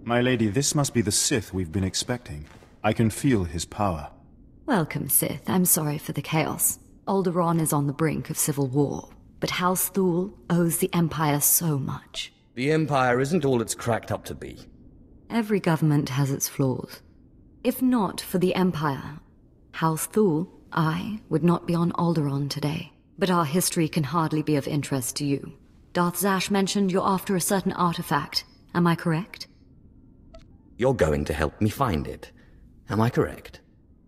My lady, this must be the Sith we've been expecting. I can feel his power. Welcome, Sith. I'm sorry for the chaos. Alderaan is on the brink of civil war, but House Thule owes the Empire so much. The Empire isn't all it's cracked up to be. Every government has its flaws. If not for the Empire, House Thule, I would not be on Alderaan today. But our history can hardly be of interest to you. Darth Zash mentioned you're after a certain artifact. Am I correct? You're going to help me find it. Am I correct?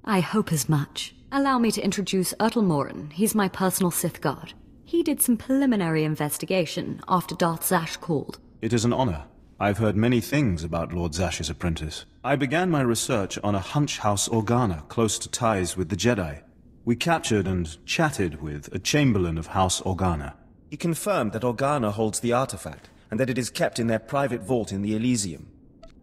I hope as much. Allow me to introduce Morin. He's my personal Sith guard. He did some preliminary investigation after Darth Zash called. It is an honor. I've heard many things about Lord Zash's apprentice. I began my research on a Hunch House Organa close to ties with the Jedi. We captured and chatted with a Chamberlain of House Organa. He confirmed that Organa holds the artifact, and that it is kept in their private vault in the Elysium.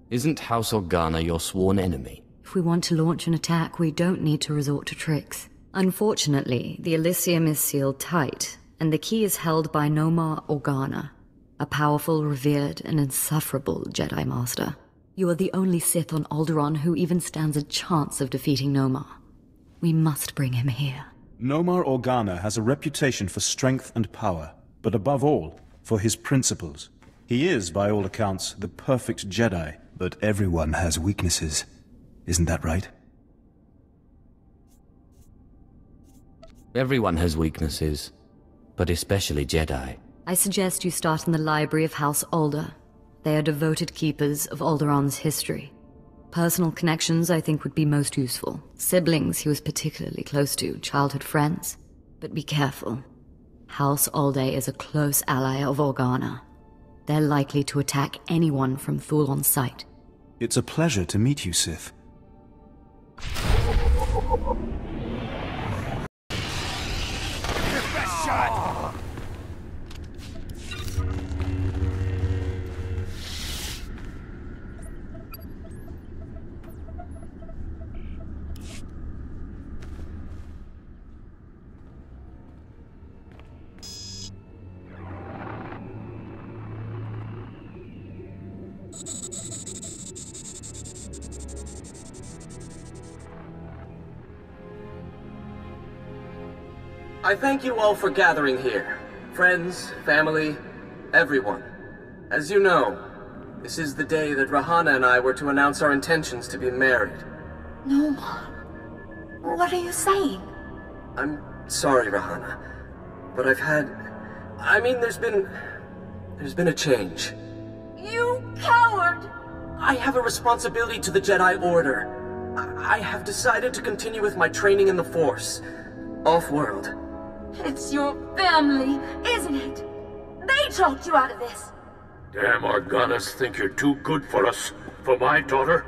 Isn't House Organa your sworn enemy? If we want to launch an attack, we don't need to resort to tricks. Unfortunately, the Elysium is sealed tight, and the key is held by Nomar Organa, a powerful, revered, and insufferable Jedi Master. You are the only Sith on Alderaan who even stands a chance of defeating Nomar. We must bring him here. Nomar Organa has a reputation for strength and power, but above all, for his principles. He is, by all accounts, the perfect Jedi, but everyone has weaknesses. Isn't that right? Everyone has weaknesses, but especially Jedi. I suggest you start in the library of House Alder. They are devoted keepers of Alderaan's history. Personal connections, I think, would be most useful. Siblings he was particularly close to, childhood friends. But be careful. House Alde is a close ally of Organa. They're likely to attack anyone from Thule on sight. It's a pleasure to meet you, Sith. Best shot! I thank you all for gathering here. Friends, family, everyone. As you know, this is the day that Rahana and I were to announce our intentions to be married. No. What are you saying? I'm sorry, Rahana, but there's been a change. You coward! I have a responsibility to the Jedi Order. I have decided to continue with my training in the Force, off-world. It's your family, isn't it? They talked you out of this. Damn Organas think you're too good for us, for my daughter.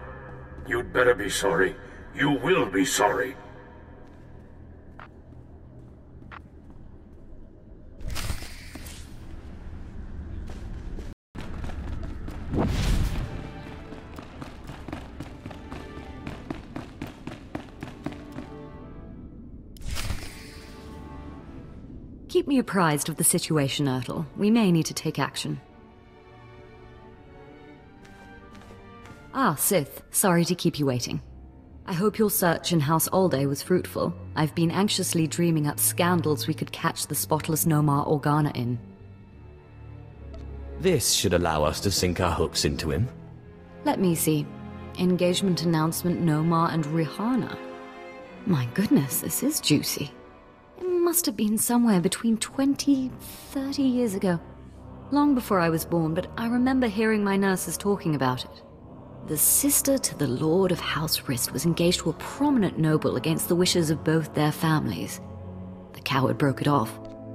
You'd better be sorry. You will be sorry. Keep me apprised of the situation, Ertl. We may need to take action. Ah, Sith. Sorry to keep you waiting. I hope your search in House Alde was fruitful. I've been anxiously dreaming up scandals we could catch the spotless Nomar Organa in. This should allow us to sink our hooks into him. Let me see. Engagement announcement Nomar and Rihanna. My goodness, this is juicy. It must have been somewhere between 20, 30 years ago. Long before I was born, but I remember hearing my nurses talking about it. The sister to the Lord of House Rist was engaged to a prominent noble against the wishes of both their families. The coward broke it off.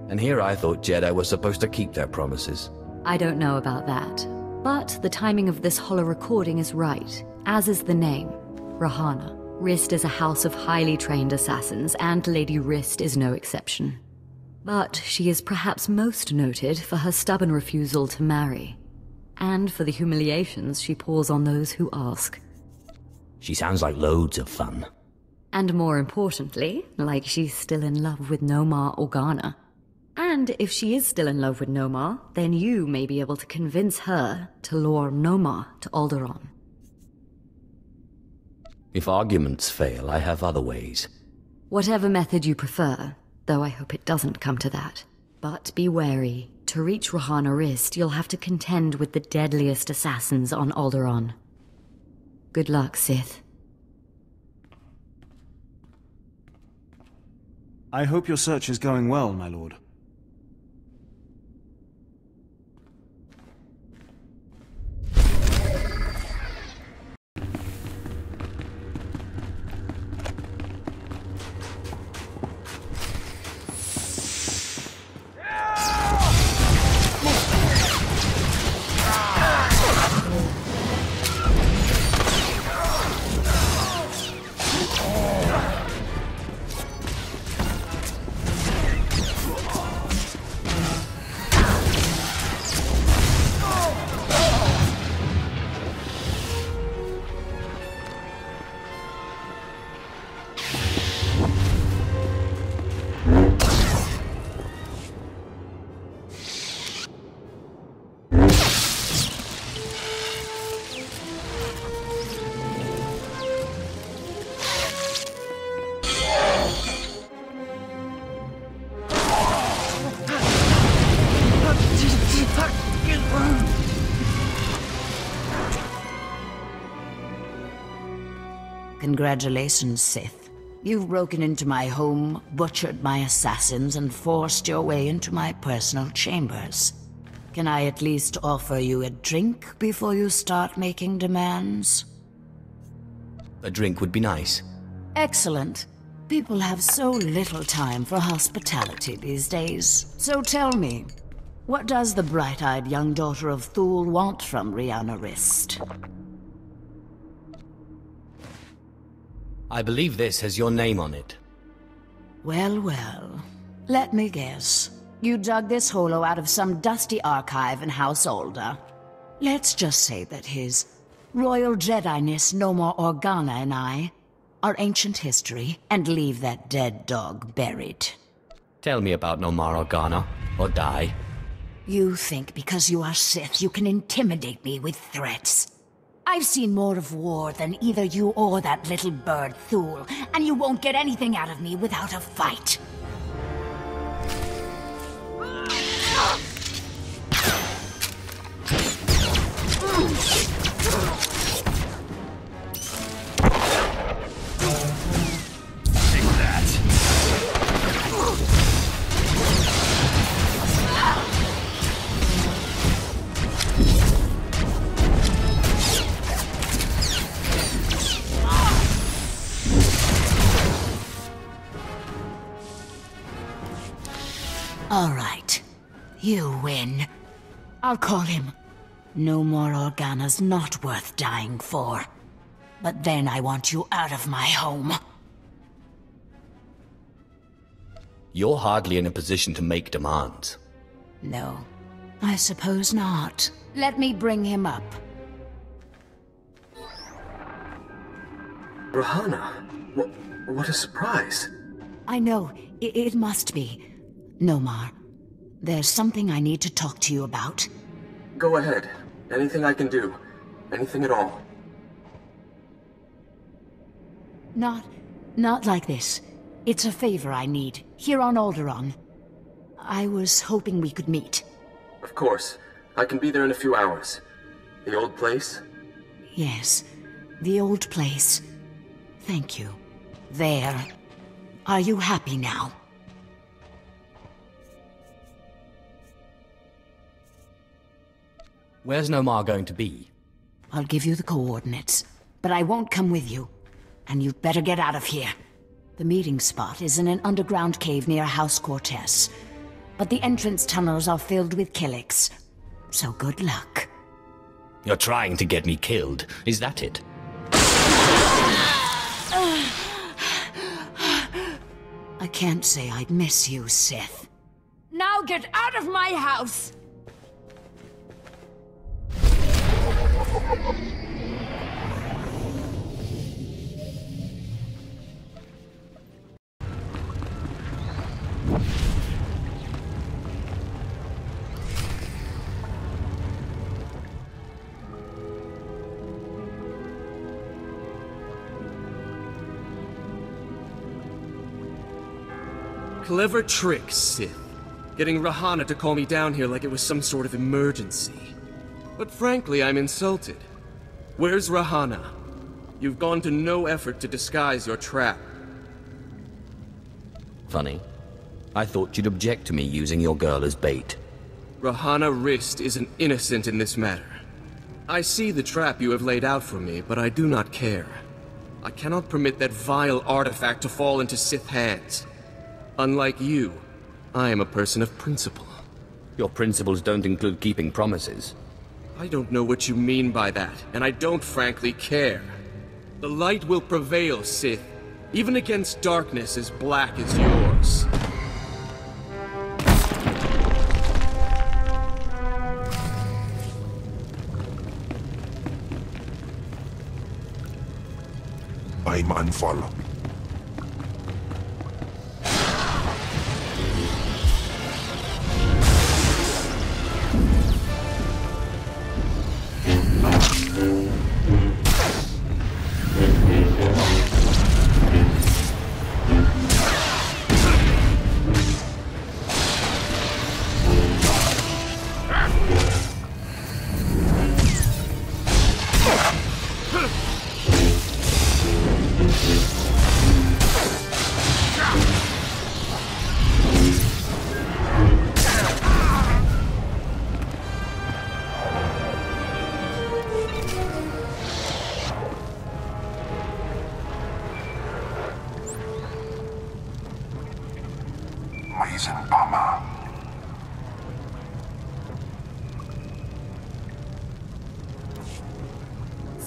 And here I thought Jedi were supposed to keep their promises. I don't know about that. But the timing of this holo recording is right, as is the name, Rahana. Rist is a house of highly trained assassins, and Lady Rist is no exception. But she is perhaps most noted for her stubborn refusal to marry, and for the humiliations she pours on those who ask. She sounds like loads of fun. And more importantly, like she's still in love with Nomar Organa. And if she is still in love with Nomar, then you may be able to convince her to lure Nomar to Alderaan. If arguments fail, I have other ways. Whatever method you prefer, though I hope it doesn't come to that. But be wary. To reach Rahana Rist, you'll have to contend with the deadliest assassins on Alderaan. Good luck, Sith. I hope your search is going well, my lord. Congratulations, Sith. You've broken into my home, butchered my assassins, and forced your way into my personal chambers. Can I at least offer you a drink before you start making demands? A drink would be nice. Excellent. People have so little time for hospitality these days. So tell me, what does the bright-eyed young daughter of Thule want from Rahana Rist? I believe this has your name on it. Well, well. Let me guess. You dug this holo out of some dusty archive in House Alder. Let's just say that his Royal Jedi-ness Nomar Organa and I are ancient history, and leave that dead dog buried. Tell me about Nomar Organa, or die. You think because you are Sith you can intimidate me with threats. I've seen more of war than either you or that little bird Thule, and you won't get anything out of me without a fight. All right. You win. I'll call him. Nomar Organa's not worth dying for. But then I want you out of my home. You're hardly in a position to make demands. No, I suppose not. Let me bring him up. Rahana, what a surprise. I know, it must be. Nomar, there's something I need to talk to you about. Go ahead. Anything I can do. Anything at all. Not like this. It's a favor I need, here on Alderaan. I was hoping we could meet. Of course. I can be there in a few hours. The old place? Yes, the old place. Thank you. There. Are you happy now? Where's Nomar going to be? I'll give you the coordinates, but I won't come with you. And you'd better get out of here. The meeting spot is in an underground cave near House Cortez. But the entrance tunnels are filled with Killiks. So good luck. You're trying to get me killed, is that it? I can't say I'd miss you, Sith. Now get out of my house! Clever trick, Sith. Getting Rahana to call me down here like it was some sort of emergency. But frankly, I'm insulted. Where's Rahana? You've gone to no effort to disguise your trap. Funny. I thought you'd object to me using your girl as bait. Rahana Rist isn't innocent in this matter. I see the trap you have laid out for me, but I do not care. I cannot permit that vile artifact to fall into Sith hands. Unlike you, I am a person of principle. Your principles don't include keeping promises. I don't know what you mean by that, and I don't frankly care. The light will prevail, Sith, even against darkness as black as yours. I'm unfollow.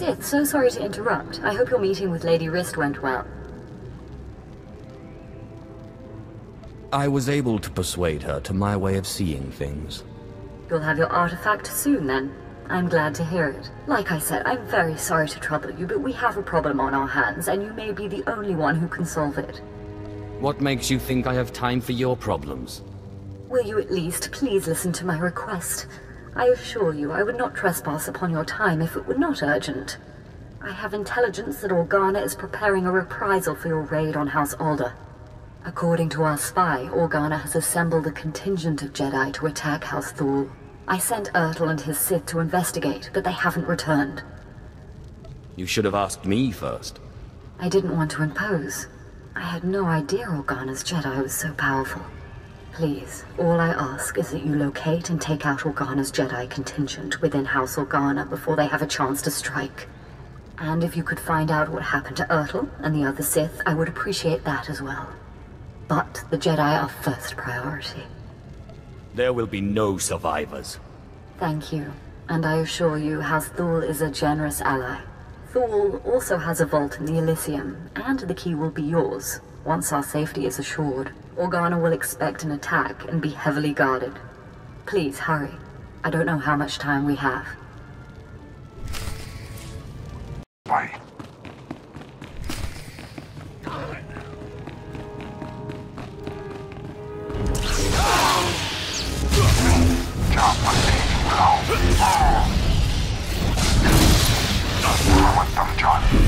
Sith, so sorry to interrupt. I hope your meeting with Lady Rist went well. I was able to persuade her to my way of seeing things. You'll have your artifact soon, then. I'm glad to hear it. Like I said, I'm very sorry to trouble you, but we have a problem on our hands, and you may be the only one who can solve it. What makes you think I have time for your problems? Will you at least please listen to my request? I assure you I would not trespass upon your time if it were not urgent. I have intelligence that Organa is preparing a reprisal for your raid on House Alder. According to our spy, Organa has assembled a contingent of Jedi to attack House Thul. I sent Ertl and his Sith to investigate, but they haven't returned. You should have asked me first. I didn't want to impose. I had no idea Organa's Jedi was so powerful. Please, all I ask is that you locate and take out Organa's Jedi contingent within House Organa before they have a chance to strike. And if you could find out what happened to Ertl and the other Sith, I would appreciate that as well. But the Jedi are first priority. There will be no survivors. Thank you. And I assure you, House Thul is a generous ally. Thul also has a vault in the Elysium, and the key will be yours, once our safety is assured. Organa will expect an attack and be heavily guarded. Please, hurry. I don't know how much time we have. Bye. John.